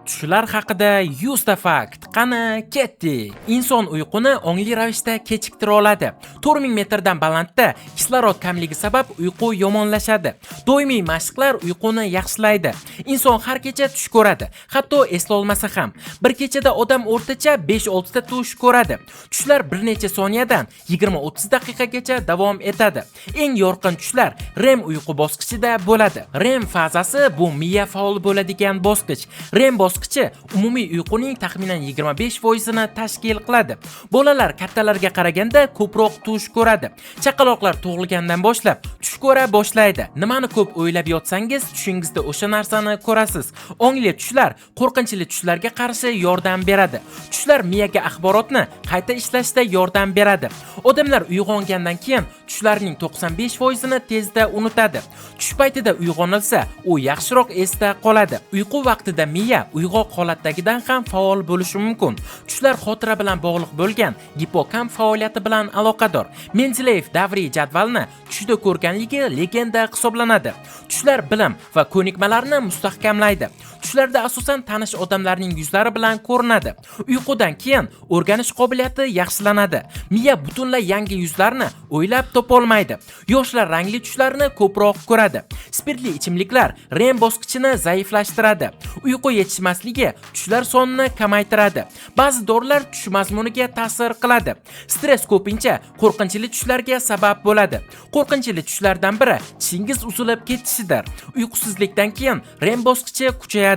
Tushlar haqida 100 ta fakt. Qani ketdik. Inson uyquni ongli ravishda kechiktira oladi. 4000 metrdan balandda kislorod kamligi sabab uyqu yomonlashadi. Doimiy mashqlar uyquni yaxshilaydi. Inson har kecha tush ko'radi. Hatto esla olmasa ham. Bir kechada odam o'rtacha 5-6 ta tush ko'radi. Tushlar bir necha soniyadan 20-30 daqiqagacha davom etadi. Eng yorqin tushlar REM uyqu bosqichida bo'ladi. REM fazasi bu miya faol bo'ladigan bosqich. REM bosqichi umumiy uyquning taxminan 25% ni tashkil qiladi. Bolalar kattalarga qaraganda ko'proq tush ko'radi. Chaqaloqlar tug'ilgandan boshlab tush ko'ra boshlaydi. Nimani ko'p o'ylab yotsangiz, tushingizda o'sha narsani ko'rasiz. Ongli tushlar qo'rqinchli tushlarga qarshi yordam beradi. Tushlar miyaga axborotni qayta ishlashda yordam beradi. Odamlar uyg'ongandan keyin tushlarning 95% ni tezda unutadi. Tush paytida uyg'onilsa, u yaxshiroq esda qoladi. Uyqu vaqtida miya uyg'oq holatdagidan ham faol bo'lishi mumkin. Tushlar xotira bilan bog'liq bo'lgan gipokamp faoliyati bilan aloqador. Mendeleyev davriy jadvalni tushda ko'rganligi legenda hisoblanadi. Tushlar bilim va ko'nikmalarni mustahkamlaydi. Tushlarda asosan tanish odamlarning yuzlari bilan ko'rinadi. Uyqudan keyin o'rganish qobiliyati yaxshilanadi. Miya butunlay yangi yuzlarni o'ylab topolmaydi. Yoshlar rangli tushlarni ko'proq ko'radi. Spirtli ichimliklar REM bosqichini zaiflashtiradi. Uyqu yetishmasligi tushlar sonini kamaytiradi. Ba'zi dorilar tush mazmuniga ta'sir qiladi. Stress ko'pincha qo'rqinchli tushlarga sabab bo'ladi. Qo'rqinchli tushlardan biri tishingiz uzilib ketishidir. Uyqusizlikdan keyin REM bosqichi kuchayadi.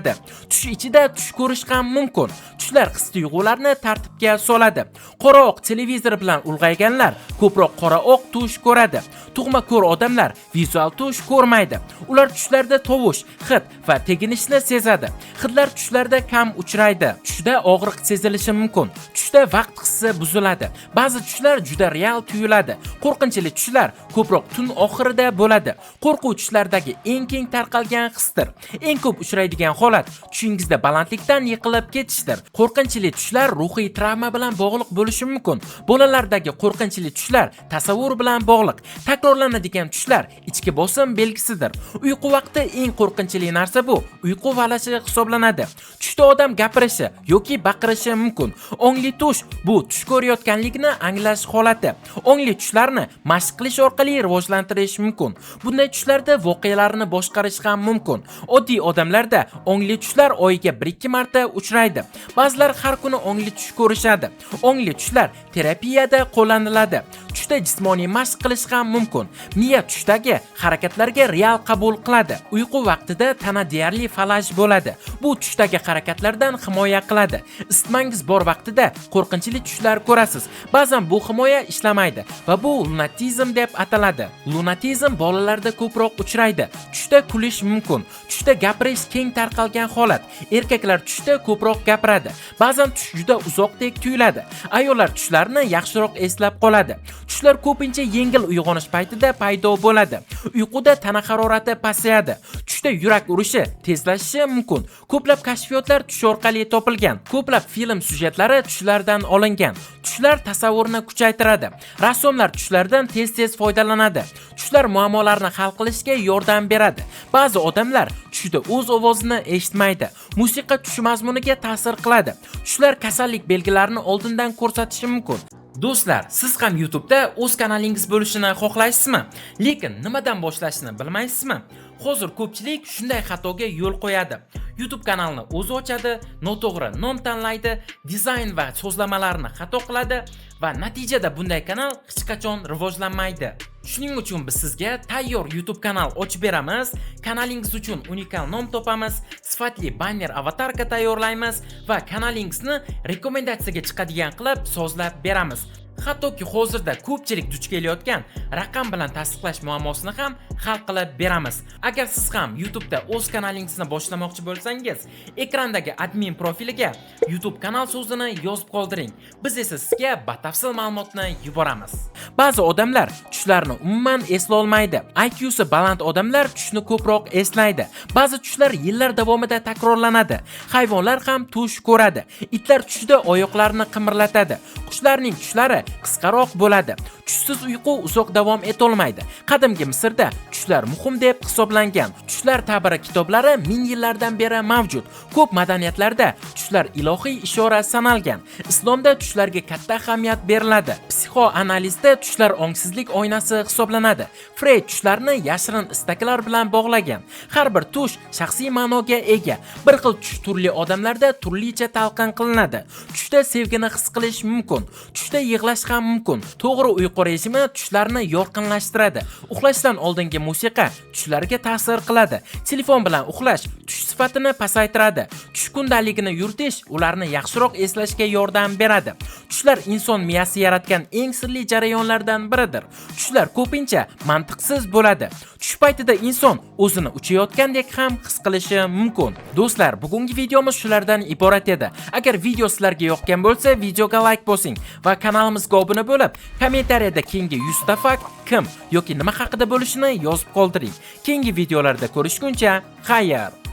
Tush ichida tush ko'rish ham mumkin. Tushlar his tuyg'ularni tartibga soladi. Qora oq televizor bilan ulg'ayganlar ko'proq qora oq tush ko'radi. Tug'ma ko'r odamlar vizual tush ko'rmaydi. Ular tushlarda tovush, hid va teginishni sezadi. Hidlar tushlarda kam uchraydi. Tushda og'riq sezilishi mumkin. Tushda vaqt hissi buziladi. Ba'zi tushlar juda real tuyuladi. Qo'rqinchli tushlar ko'proq tun oxirida bo'ladi. Qo'rquv tushlardagi eng keng tarqalgan hisdir. Eng ko'p uchraydigan holat tushingizda balandlikdan yiqilib ketishdir. Qo'rqinchli tushlar ruhiy travma bilan bog'liq bo'lishi mumkin. Bolalardagi qo'rqinchli tushlar tasavvur bilan bog'liq. Takrorlanadigan tushlar ichki bosim belgisidir. Uyqu vaqti eng qo'rqinchli narsa bu uyqu valashi hisoblanadi. Tushda odam gapirishi yoki baqirishi mumkin. Ongli tush bu tush ko'rayotganlikni anglash holati. Ongli tushlarni mashq qilish orqali rivojlantirish mumkin. Bunday tushlarda voqealarni boshqarish ham mumkin. Oddiy odamlarda ongli tushlar oyiga 1-2 marta uchraydi. Ba'zilar har kuni ongli tush ko'rishadi. Ongli tushlar terapiyada qo'llaniladi. Tushda jismoniy mashq qilish ham mumkin. Miya tushdagi harakatlarga real qabul qiladi. Uyqu vaqtida tana deyarli falaj bo'ladi. Bu tushdagi harakatlardan himoya qiladi. Isitmangiz bor vaqtida qo'rqinchli tushlar ko'rasiz. Ba'zan bu himoya ishlamaydi va bu lunatizm deb ataladi. Lunatizm bolalarda ko'proq uchraydi. Tushda kulish mumkin. Tushda gapirish keng tarqalgan holat. Erkaklar tushda ko'proq gapiradi. Ba'zan tush juda uzoqdek tuyuladi. Ayollar tushlarni yaxshiroq eslab qoladi. Tushlar ko'pincha yengil uyg'onish paytida paydo bo'ladi. Uyquda tana harorati pasayadi. Tushda yurak urishi tezlashishi mumkin. Ko'plab kashfiyotlar tush orqali topilgan. Ko'plab film syujetlari tushlardan olingan. Tushlar tasavvurni kuchaytiradi. Rassomlar tushlardan tez-tez foydalanadi. Tushlar muammolarni hal qilishga yordam beradi. Ba'zi odamlar tushda o'z ovozini eshitmaydi. Musiqa tush mazmuniga ta'sir qiladi. Tushlar kasallik belgilarini oldindan ko'rsatishi mumkin. Do'stlar, siz ham YouTube'da o'z kanalingiz bo'lishini xohlaysizmi? Lekin nimadan boshlashni bilmaysizmi? Hozir ko'pchilik shunday xatoga yo'l qo'yadi. YouTube kanalni o'zi ochadi, noto'g'ri nom tanlaydi, dizayn va so'zlamalarni xato qiladi va natijada bunday kanal hech qachon rivojlanmaydi. Shuning uchun biz sizga tayyor YouTube kanal ochib beramiz, kanalingiz uchun unikal nom topamiz, sifatli banner avatarka tayyorlaymiz va kanalingizni rekomendatsiyaga chiqadigan qilib sozlab beramiz. Hattoki hozirda ko'pchilik duch kelayotgan raqam bilan tasdiqlash muammosini ham hal qilib beramiz. Agar siz ham YouTube'da o'z kanalingizni boshlamoqchi bo'lsangiz, ekrandagi admin profiliga YouTube kanal so'zini yozib qoldiring. Biz esa sizga batafsil ma'lumotni yuboramiz. Ba'zi odamlar tushlarni umuman esla olmaydi. IQsi baland odamlar tushni ko'proq eslaydi. Ba'zi tushlar yillar davomida takrorlanadi. Hayvonlar ham tush ko'radi. Itlar tushda oyoqlarini qimirlatadi. Qushlarning tushlari qisqaroq bo'ladi. Tushsiz uyqu uzoq davom etolmaydi. Qadimgi Misrda tushlar muhim deb hisoblangan. Tushlar ta'biri kitoblari ming yillardan beri mavjud. Ko'p madaniyatlarda tushlar ilohiy ishora sanalgan. Islomda tushlarga katta ahamiyat beriladi. Psixoanalizda tushlar ongsizlik oynasi hisoblanadi. Freyd tushlarni yashirin istaklar bilan bog'lagan. Har bir tush shaxsiy ma'noga ega. Bir xil tush turli odamlarda turlicha talqin qilinadi. Tushda sevgini his qilish mumkin. Tushda yig'lash ham mumkin. To'g'ri uyqu rejimi tushlarni yorqinlashtiradi. Uxlashdan oldingi musiqa tushlarga ta'sir qiladi. Telefon bilan uxlash tush sifatini pasaytiradi. Tush kundaligini yuritish ularni yaxshiroq eslashga yordam beradi. Tushlar inson miyasi yaratgan eng sirli jarayonlardan biridir. Tushlar ko'pincha mantiqsiz bo'ladi. Tush paytida inson o'zini uchayotgandek ham his qilishi mumkin. Do'stlar, bugungi videomiz shulardan iborat edi. Agar video sizlarga yoqqan bo'lsa, videoga like bosing va kanalimizga obuna bo'lib, kommentariyada keyingi 100 ta fakt kim yoki nima haqida bo'lishini yozib qoldiring. Keyingi videolarda ko'rishguncha, xayr.